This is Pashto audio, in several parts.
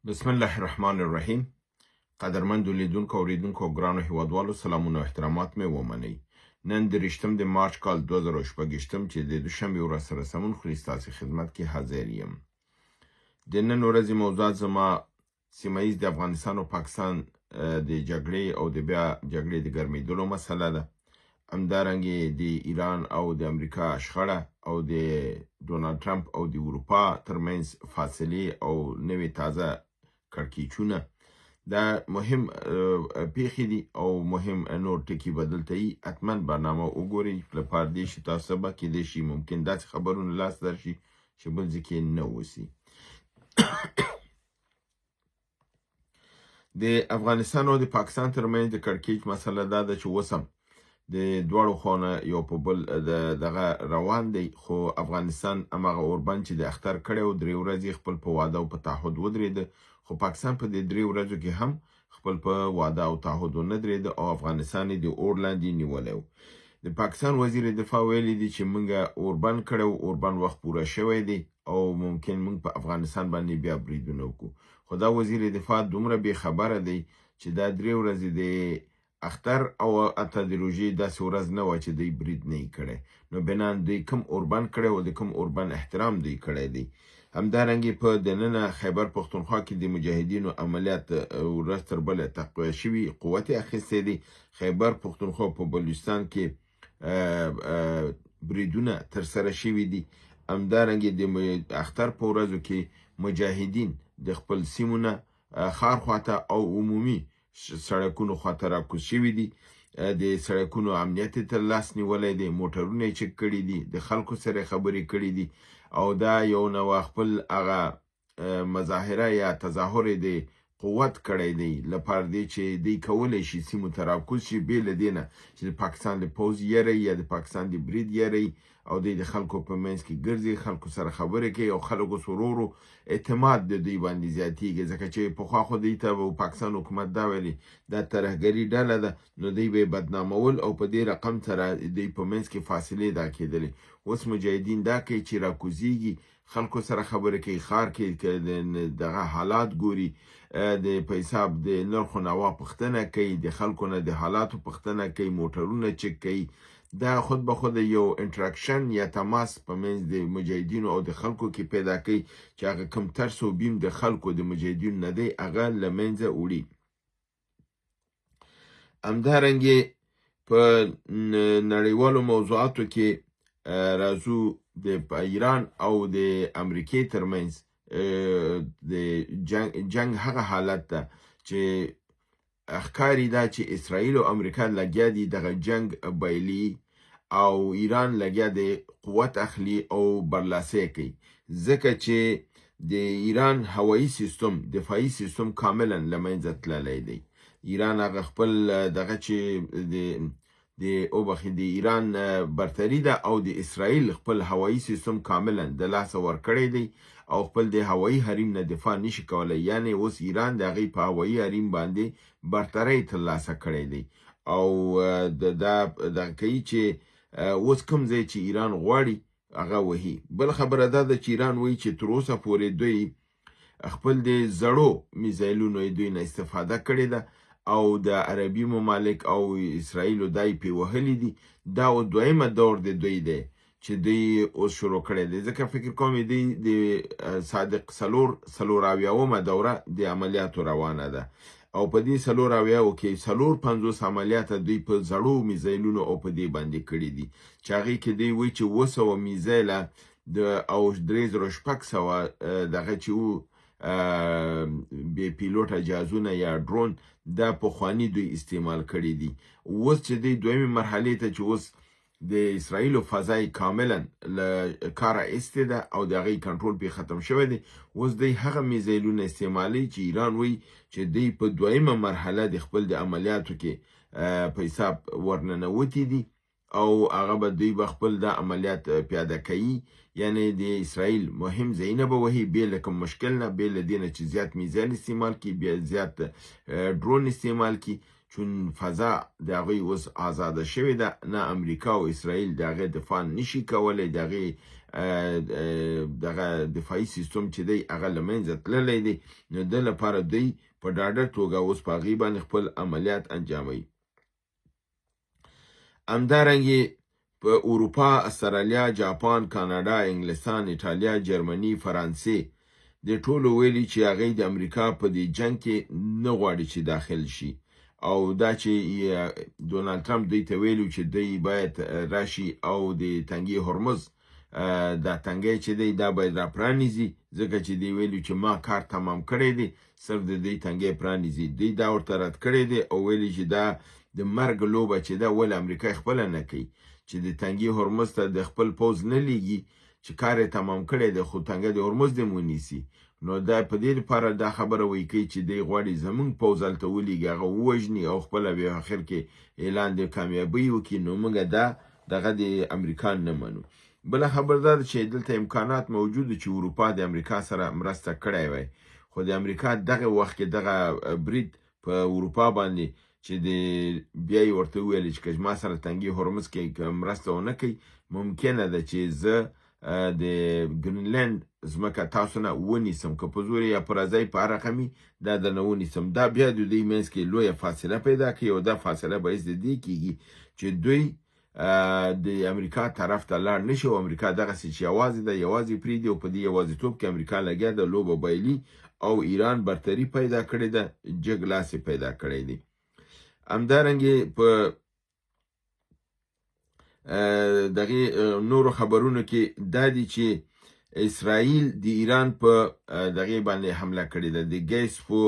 بسم الله الرحمن الرحیم. قدرمندو لیدونکو او اوریدونکو ګرانو هیوادوالو سلامونه او احترامات مې ومنئ. نن د 23 مارچ کال 2016 چې د دوشنبې ورځ سره سمون خوري ستاسې خدمت کې حاضر یم. د نن ورځې موضوعات زما سیمه ییز د افغانستان او پاکستان د جګړې او د بیا جګړې د ګرمېدلو مسله ده. همدارنګې د ایران او د امریکا شخړه او د ډونالد ټرمپ او د اروپا ترمنځ فاصلې او نوې تازه کړکېچونه دا مهم پیښې دي او مهم نور ټکي به دلته وي. حتما برنامه وګورئ لپاره دې چې تاسو به کیدای شي ممکن داسې خبرونه لاس درشي چې بل ځای کې نه اوسي. د افغانستان او د پاکستان ترمنځ د کړکېچ مسله دا ده چې اوس هم د دواړو خواونه یو په بل دغه روان دی، خو افغانستان هماغه اوربند چې د اختر کړی و 3 ورځې خپل په واده او په تعهد ودرېده، خو پاکستان په دې 3 ورځو کې هم خپل په واده او تعهد ونه درېده او افغانستان یې د اور لاندې نیولی و. د پاکستان وزیر دفاع ویلي دي چې موږ اوربند کړی و، اوربند وخت پوره شوی دی او ممکن موږ په افغانستان باندې بیا بریدونه وکړو. خو دا وزیر دفاع دومره بې خبره دی چې دا 3 ورځې د اختر او اته د روژې داسې ورځ نه وه چې دوی برید نه یې کړی، نو بنان دوی کوم اوربند کړی او د کوم اوربند احترام دوی کړی دی. همدارنګې په دننه خیبر پښتونخوا کې د مجاهدینو عملیات ورځ تر بله تقویه شوي قوت یې اخیستی دی. خیبر پښتونخوا په بلوچستان کې بریدونه ترسره شوي دي. همدارنګې د اختر په ورځو کې مجاهدین د خپل سیمو نه ښار خواته او عمومي سړکونو خواته راکوز شوي دي. د سړکونو امنیت یې تر لاس نیولی دی، موټرونه یې چک کړي دي، د خلکو سره خبرې کړي دي او دا یو نوع خپل هغه مظاهره یا تظاهر د قوت کړی دی لپاره دی چې دوی کولی شي سیمو ته راکوز شي، بې له دې نه چې د پاکستان د پوځ یری یا د پاکستان د برید یری او دوی د خلکو په منځ کې ګرځي، خلکو سره خبرې کوي او خلکو سرورو اعتماد د دوی باندې زیاتېږي، ځکه چې پخوا خو دوی ته پاکستان حکومت دا ویلي دا ترهګري ډله ده، نو دوی به یې بدنامول او په دې رقم سره دوی په منځ کې فاصلې دا کېدلې. اوس مجاهدین دا کوي چې راکوزیږي، خلکو سره خبرې کوي، ښار کې دغه حالات ګوري، د په حساب د نرخ و نوا پوښتنه کوي، د خلکو نه د حالاتو پوښتنه کوي، موټرونه چک کوي. دا خود به خود یو انټراکشن یا تماس په منځ د مجاهدینو او د خلکو کې پیدا کوي چې هغه کم ترس و بیم د خلکو د مجاهدینو نه دی هغه له منځه وړي. همدارنګې په نړیوالو موضوعاتو کې راځو د ایران او د امریکې ترمنځ د جنگ هغه حالت ده چې ښکاري دا چې اسرائیل او امریکا لګیا دي دغه جنگ بایلي او ایران لګیا دی قوت اخلي او برلاسي کوي، ځکه چې د ایران هوایي سیستم دفاعي سیستم کاملا له منځه تللی دی. ایران هغه خپل دغه چې د ایران برتري ده او د اسرائیل خپل هوایي سیستم کاملا د لاسه ورکړی دی او خپل د هوایي حریم نه دفاع نشي کولی، یعنی اوس ایران د هغې په هوایي حریم باندې برترۍ ترلاسه کړی دی او دغه کوي چې اوس کوم ځای چې ایران غواړي هغه وهي. بل خبره دا ده چې ایران وایي چې تر اوسه پورې دوی خپل د زړو میزایلونو دوی نه استفاده کړې ده او د عربي ممالک او اسرائیلو دای پې وهلي دي. دا دویمه دور د دوی دی چې دوی اوس شروع کړی دی، ځکه فکر کوم دوی د صادق څلوراویاومه دوره د عملیاتو روانه ده او په دې 4 کې 450 عملیات دوی په زړو میزایلونو او په دې باندې کړي دي چې هغې کې دوی وایي چې 200 میزایله او 3600 دغه چې و بې پیلوټه جهازونه یا ډرون دا پخواني دوی استعمال کړي دي. اوس چې دوی دویمې مرحلې ته چې اوس د اسرائیلو فضای کاملا له کاره ایستې ده او د هغې کنټرول پې ختم شوی دی، اوس دوی هغه میزایلونه استعمالوي چې ایران وایي چې دوی په دویمه مرحله د خپل د عملیاتو کې په حساب ورننوتي دي او هغه به دوی به خپل د عملیات پیاده کوي، یعنی د اسرائیل مهم ځایونه به وهي بې له کوم مشکل نه، بې له دې نه چې زیات میزایل استعمال کړي، بیا زیات ډرون استعمال کړي، چون فضا د هغوی اوس آزاده شوې ده، نه امریکا او اسرائیل د هغې دفاع نشي کولی، د هغې دغه دفاعي سیستم چې دی هغه له منځه تللی دی، نو د لپاره دوی په ډاډه توګه اوس په هغې باندې خپل عملیات انجاموي. همدارنګې په اروپا، استرالیا، جاپان، کاناډا، انګلستان، ایټالیا، جرمني، فرانسې د ټولو ویلي چې هغې د امریکا په دې جنګ کې نه غواړي چې داخل شي، او دا چې ډونالد ټرمپ دوی ته ویلو چې دوی باید راشي او د تنګي هرمز دا تنګی چې دی دا باید را پرانیزي، ځکه چې دوی ویلو چې ما کار تمام کړی دی، صرف د دوی تنګی پرانیزي. دوی دا ورته رد کړی دی او ویلي چې دا د مرګ لوبه چې ده ولې امریکا خپله نه کوي چې د تنګي هرمز ته د خپل پوځ نه لیږي چې کار یې تمام کړی دی خو تنګه د هرمز دې ونیسي. نو دا په دې لپاره دا خبره وایي کوي چې دی غواړي زمونږ پوځ هلته ولیږي، هغه ووژني او خپله بیا اخر کې اعلان د کامیابۍ وکړي. نو موږ دغه د امریکا نه منو. بله خبره دا ده چې دلته امکانات موجود چې اروپا د امریکا سره مرسته کړی وای، خو د امریکا دغه وخت کې دغه برید په اروپا باندې چې د بیا یې ورته وویل چې که ما سره تنګي هرمز کې مرسته ونه کوي، ممکنه ده چې زه د ګرینلند ځمکه تاسو نه ونیسم، که په زور یا په رضای په هر رقمي دا درنه ونیسم. دا بیا د دوی منځ کې لویه فاصله پیدا کوي او دا فاصله باعث د دې کېږي چې دوی د امریکا طرف ته لاړ نشي او امریکا دغسې چې یوازې ده یوازې پرېږدي او په دې یوازیتوب کې امریکا لګیا ده لوبه بایلي او ایران برتري پیدا کړې ده، جګ لاس یې پیدا کړی دی. همدارنګې په دغې نورو خبرونو کې دا دي چې اسرائیل د ایران په دغې باندې حمله کړې ده، د ګیس په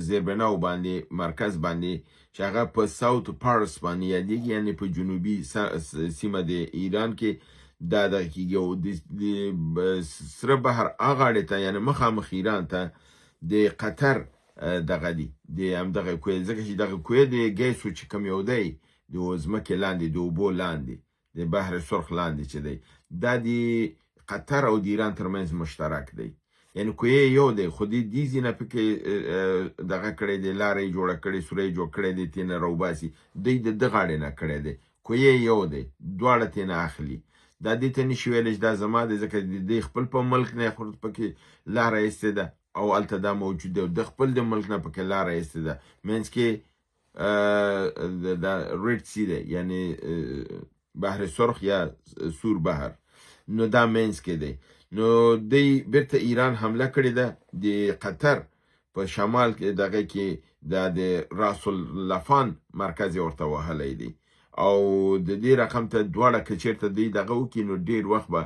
زیربناو باندې مرکز باندې چې هغه په ساوت پارس باندې یادېږي، یعنې په جنوبي سیمه د ایران کې دا دغه کېږي او د سره بحر غاړې ته یعنې مخامخ ایران ته د قطر دغه دی د همدغه کوی، ځکه چې دغه کوی د ګیسو چې کوم یو دی د ځمکې لاندې د اوبو لاندې د بحر سرخ لاندې چې دی دا د قطر او د ایران ترمنځ مشترک دی، یعنې کوی یو دی خو دې ځینه پکې دغه کړی دی، لاره یې جوړه کړې، سوری یې جوړ کړی دی، تېنه راوباسي، دوی د ده غاړې نه کړی دی، کوی یو دی، دواړه تېنه اخلي. دا دې ته نشي ویلی چې دا زما دی، ځکه د دوی خپل په ملک نه پکې لاره ایستې ده او هلته دا موجود دی، د خپل د ملک نه پکې لاره ایستې ده، منځ کې د ریډ سی دی، یعنې بحر سرخ یا سور بحر، نو دا منځ کې دی. نو دوی بیرته ایران حمله کړې ده، د قطر په شمال کې دغه کې د راس اللفان مرکز یې ورته وهلی دی او د دې رقم ته دواړه که چېرته دوی دغه وکړي نو ډېر وخت به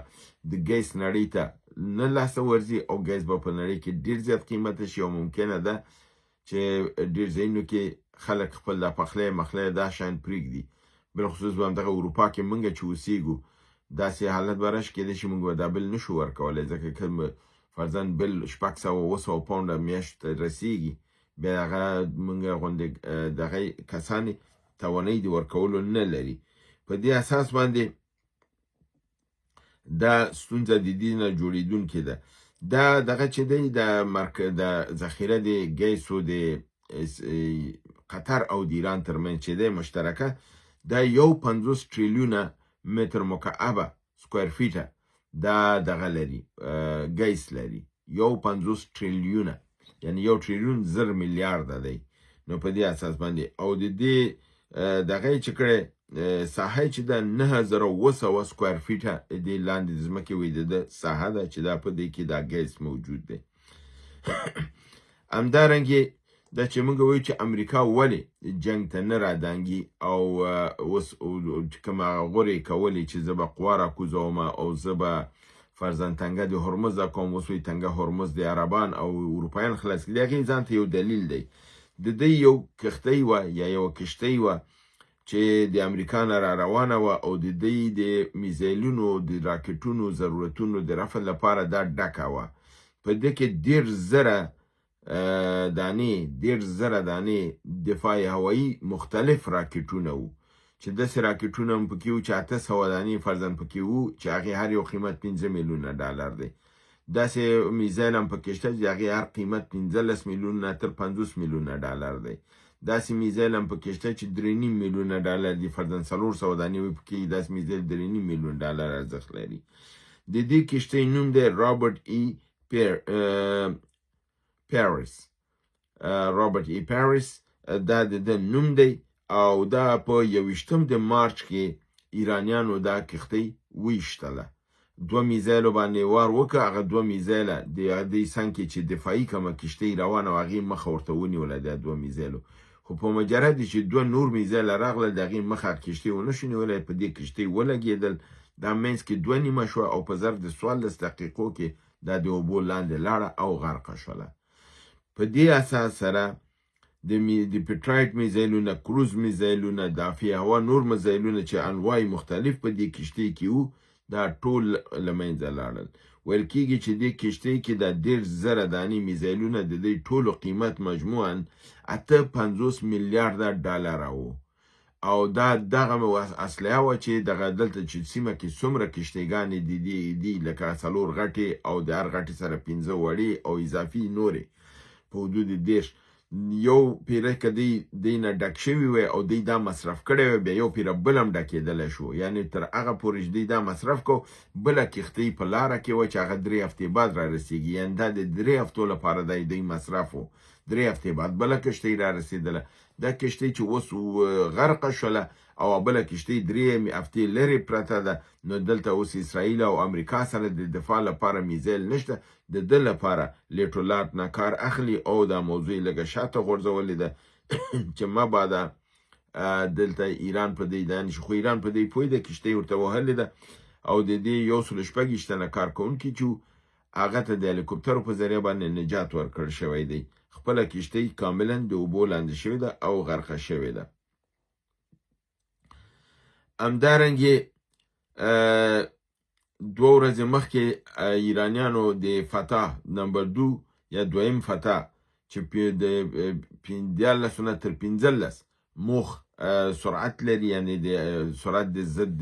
د ګیس نړۍ ته نه لاسته ورځي او ګیس به په نړۍ کې ډېر زیات قیمته شي او ممکنه ده چې ډېر ځایونو کې خلک خپل دا پخلی مخلی دا شیان پرېږدي، بالخصوص به همدغه اروپا کې موږ چې اوسېږو داسې حالت به راشي کېدای شي موږ به دا بل نشو ورکولی، ځکه که فرضاً بل 600 پاونډه میاشت رسېږي بیا هغه موږ غوندې دغه کسان توانایي د ورکولو نه لري. په دې اساس باندې دا ستونزه د دې نه جوړېدونکې ده. دا دغه چې دی د ذخیره د ګیسو د قطر او د ایران ترمنځ چې دی مشترکه دا 50 تریلیونه متر مکعبه سکویر فیټه دا دغه لري ګیس لري 50 تریلیونه، یعنی 1 تریلیون زر میلیارده دی. نو په دې اساس باندې او د دې دغه چې کړی ساحه چې ده 9200 سکویر فیټه د لاندې د ځمکې ویده ساحه ده چې دا په دې کې دا ګیس موجود دی. همدارنګې دا چې موږ وایو چې امریکا ولې جنګ ته نه رادانګي او اوس کوم غورې کولی چې زه به قوا راکوزوم او زه به فرضاً تنګه د هرمز دا کوم، اوس وایي تنګه هرمز د عربان او اروپایان خلاص کړي، د هغې ځان ته یو دلیل دی. د دوی یو کښتۍ وه یا یوه کشتۍ وه چې د امریکا نه را روانه وه او د دوی د میزایلونو د راکټونو ضرورتونو د رفع لپاره دا ډکه وه. په دې کې 10,000 دانې دفاع هوایي مختلف راکټونه وو چې داسې راکټونه هم پکې وو چې 800 دانې فرضاً پکې وو چې هغې هر یو قیمت 15 میلیونه ډالر دی. داسې میزایل هم پکې شته چې هغې هر قیمت 15 میلیونه تر 50 میلیونه ډالر دی. داسې میزایل هم پکې شته چې 3.5 میلیونه ډالر دي، فرضاً 400 دانې وي پکې، داسې میزایل 3.5 میلیون ډالر ارزښت لري. د دې کښتۍ نوم دی رابرټ ای پیرس. رابرټ ای پیرس دا د نوم دی، او دا په 21 د مارچ کې ایرانیانو دا کښتۍ ویشتله. 2 میزایلو باندې وار وکړه، هغه 2 میزایله د دې څنګ کې چې دفاعي کومه کښتۍ روانه وه هغې مخه ورته ونیوله د 2 میزایلو، خو په مجرد چې 2 نور میزایله راغله د هغې مخه کښتۍ ونه شو نیولی، په دې کښتۍ ولګېدل، دا منځ کې 2 نیمه شوه او په ظرف د 14 دقیقو کې دا د اوبو لاندې لاړه او غرقه شوله. په دې اساس سره د پیټرایټ میزایلونه، کروز میزایلونه، دافع هوا نور میزایلونه چې انواع مختلف په دې کښتۍ کې وو دا ټول له منځه لاړل. ویل کېږي چې دې کښتۍ کې دا 10,000 دانې میزایلونه د دې ټولو قیمت مجموعاً 58 میلیارده ډالره وو، او دا دغه اسلحه وه چې دغه دلته چې سیمه کې څومره کښتۍ دي لکه 4 غټې او د هر غټې سره 15 وړې او اضافي نورې په حدود 10 یو پیره که دی نه ډک شوي وی او دی دا مصرف کړی وی، بیا یو پیره بل هم ډکېدلی شو، یعنې تر هغه پورې چې دی دا مصرف کو بله کښتۍ په لاره کې وه چې هغه 3 هفتې بعد را رسېږي، یعنې دا د 3 هفتو لپاره دی مصرف و. 3 هفتې بعد بله کښتۍ را رسېدله. دا کښتۍ چې اوس غرقه شوله او بله کښتۍ 3 هفتې لرې پرته ده، نو دلته اوس اسرائیل او امریکا سره د دفاع لپاره میزایل نشته، د ده لپاره لیټولات نه کار اخلي او دا موضوع لږه شاته غورځولې ده چې مبادا دلته ایران په دې دانه شي، خو ایران په دې پوه ده، کښتۍ ورته وهلې ده او د دې 126 تنه کارکوونکي چې هغه ته د هلیکوپترو په ذریعه باندې نجات ورکړل شوی دی. خپله کښتۍ کاملا د اوبو لاندې شوې ده او غرقه شوې ده. همدارنګې 2 ورځې مخکې ایرانیانو د فتح نمبر 2 یا دویم فتح چې د 14 تر 15 موخ سرعت لري، یعنی د سرعت د ضد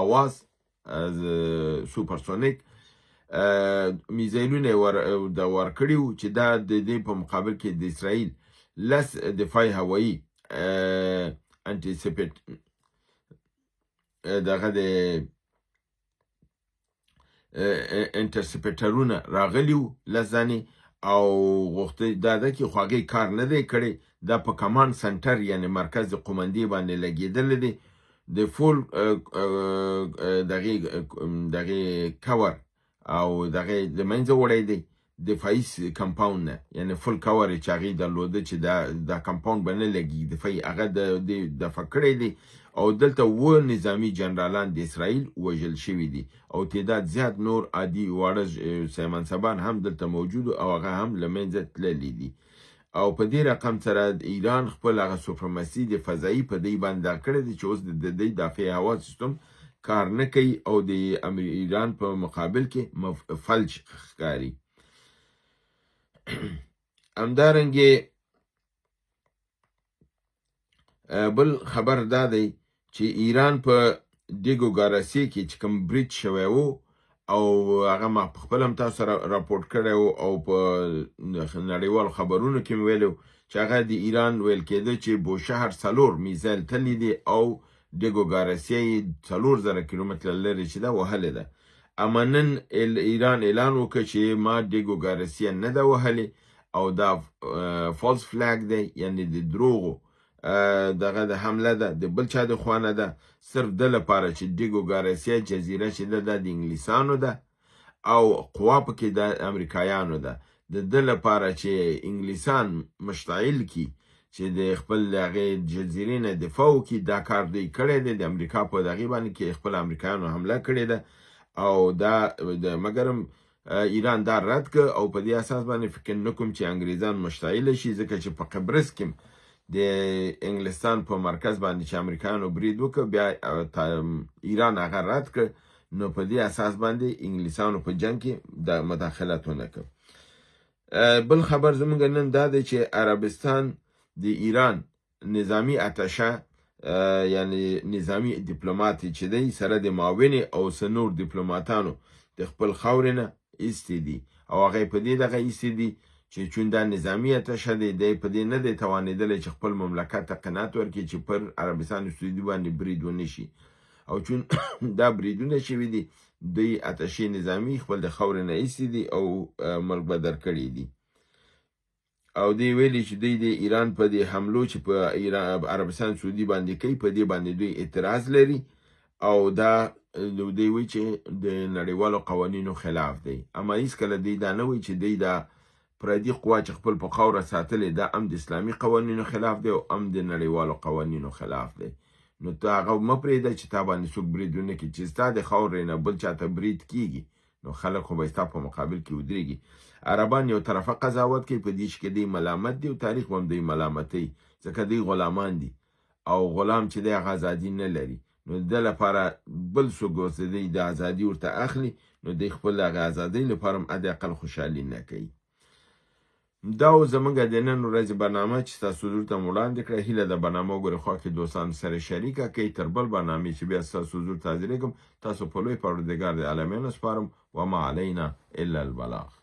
اواز سوپرسونیک میزایلونه ورکړي وو چې دا د دې په مقابل کې د اسرائیل 10 دفاعي هوایي انټیسیپیټ دغه د انټرسپیټرونه راغلي وو 10 ځانې، او غوښته دا ده چې خو هغې کار نه دی کړی، دا په کمانډ سنټر یعنې مرکز د قومندې باندې لګېدلی دی. د فول دغې کور او دغه د منځه وړی دی دفاعي کمپاوند نه، یعنی فل کور چې هغې درلوده چې دا کمپاوند به نه لګي دفاعي، هغه د دفع کړی دی، او دلته 7 نظامي جنرالان د اسرائیل وژل شوي دي، او تعداد زیات نور عادي واړه سیمنسبان هم دلته موجود او هغه هم له منځه تللي دي. او په دې رقم سره ایران خپل هغه سوپرمسي د فضایي په دې باندې کړی دی چې اوس د دې دافع هوا سیستم کار نه کوي او د ایران په مقابل کې فلج ښکاري. همدارنګې بل خبر دا دی چې ایران په دیګو ګاراسي کې چې کوم برید شوی و او هغه ما خپل هم تاسو سره راپورټ کړی و او په نړیوالو خبرونو کې مې ویلي چې هغه د ایران ویل کېده چې بوشهر 4 میزایل تللی دی او دیګو ګاراسي 4000 کیلومتره لرې چې دا وهلې ده. اما نن ایران اعلان وکړ چې ما دیګو ګاراسي نه ده وهلې او دا فالس فلاګ دی، یعنی د دروغو دغه د حمله ده د بل چا د خوا نه ده، صرف د لپاره چې دیګو ګاراسي جزیره چې ده د انګلیسانو ده او قوا پکې د امریکایانو ده، د ده لپاره چې انګلیسان مشتعل کی چې د خپل هغې جزیرې نه دفاع وکړي، دا کار دوی کړی دی، د امریکا په دغې باندې کې خپل امریکایانو حمله کړې ده او دا مګرم ایران دا رد که او په دې اساس باندې فکر نه کوم چې انګریزان مشتعله شي، ځکه چې په قبرس کې د انګلستان په مرکز باندې چې امریکایانو برید وکړ بیا ایران هغه رد کړ، نو په دې اساس باندې انګلیسانو په جنګ کې د مداخلت ونه کړ. بل خبر زموږ نن دا دی چې عربستان د ایران نظامی اتشه یعنی نظامی دیپلوماتی چې دی سره د معاونې او سنور دیپلوماتانو د خپل خاورې نه ایستې دي او هغه په دې دغه ایستې دي چې چون دا نظامی اتشه دی په دې نه دی توانېدلی چې خپل مملکت ته قناعت ورکړي چې پر عربستان سعودي باندې برید ونه شي او چون دا بریدونه شوي دي دوی اتشې نظامی خپل د خاورې نه ایستي دي او ملک بدر کړي دي او دی ویلي چې دوی د ایران په دې حملو چې په عربستان سعودي باندې کوي په دې باندې دوی اعتراض لري او دا دوی وایي چې د نړیوالو قوانینو خلاف دی اما هیڅکله دوی دا نه وایي چې دوی دا پردي قوا چې خپل په خاوره ساتلې دا هم د اسلامي قوانینو خلاف دی او هم د نړیوالو قوانینو خلاف دی نو ته هغه مه پرېږده چې تا باندې څوک برید ونه کړي چې ستا د خاورې نه بل چاته برید کېږي نو خلک خو به ستا په مقابل کې ودرېږي عربان یو طرفه قضاوت کوي په دې چې دوی ملامت دي او تاریخ هم دوی ملامتوي ځکه دوی غلامان دي او غلام چې دی هغه ازادي نه لري نو د لپاره بل څوک ورته دی د ازادي ورته اخلي نو دوی خپل هغه ازادۍ لپاره هم حداقل خوشحالي نه کوي دا و زمونږ د نن ورځې برنامه چې تاسو حضور ته مو وړاندې کړه هیله د برنامه وګورئ خوا کې دوستانو سره شریکه کړئ تر بل برنامې چې بیا ستاسو حضور ته حاضرېږم تاسو په لوی پروردګار د عالمینو سپارم وما علینا الا البلاغ